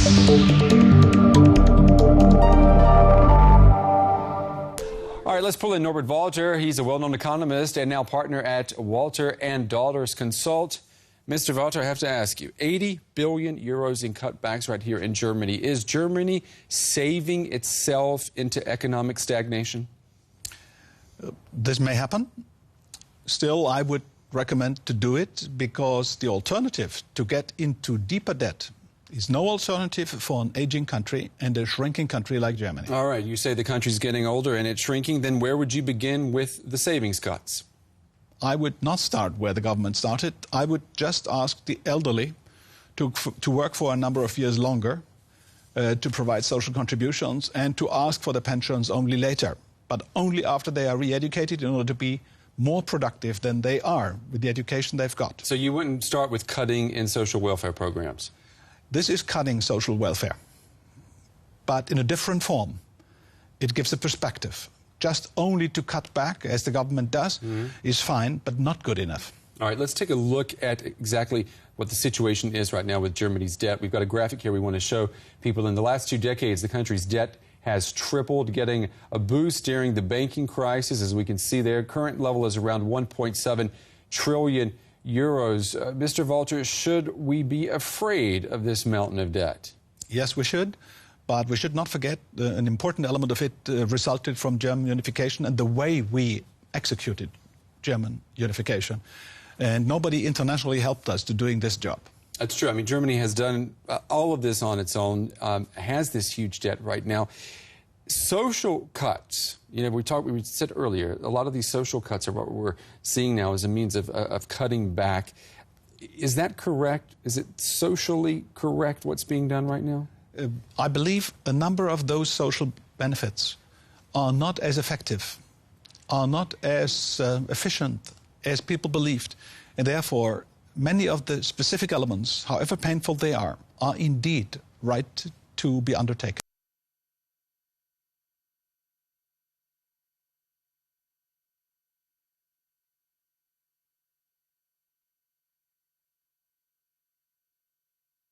All right, let's pull in Norbert Walter. He's a well-known economist and now partner at Walter and Daughters Consult. Mr. Walter, I have to ask you, 80 billion euros in cutbacks right here in Germany. Is Germany saving itself into economic stagnation? This may happen. Still, I would recommend to do it because the alternative to get into deeper debt is no alternative for an aging country and a shrinking country like Germany. All right, you say the country's getting older and it's shrinking. Then where would you begin with the savings cuts? I would not start where the government started. I would just ask the elderly to work for a number of years longer, to provide social contributions, and to ask for the pensions only later, but only after they are re-educated in order to be more productive than they are with the education they've got. So you wouldn't start with cutting in social welfare programs? This is cutting social welfare, but in a different form. It gives a perspective. Just only to cut back, as the government does, is fine, but not good enough. All right, let's take a look at exactly what the situation is right now with Germany's debt. We've got a graphic here we want to show people. In the last 2 decades, the country's debt has tripled, getting a boost during the banking crisis. As we can see there, current level is around 1.7 trillion euros. Mr. Walter, should we be afraid of this mountain of debt? Yes, we should. But we should not forget an important element of it resulted from German unification and the way we executed German unification. And nobody internationally helped us to doing this job. That's true. I mean, Germany has done all of this on its own, has this huge debt right now. Social cuts, you know, we said earlier, a lot of these social cuts are what we're seeing now as a means of cutting back. Is that correct? Is it socially correct what's being done right now? I believe a number of those social benefits are not as effective, are not as efficient as people believed. And therefore, many of the specific elements, however painful they are indeed right to be undertaken.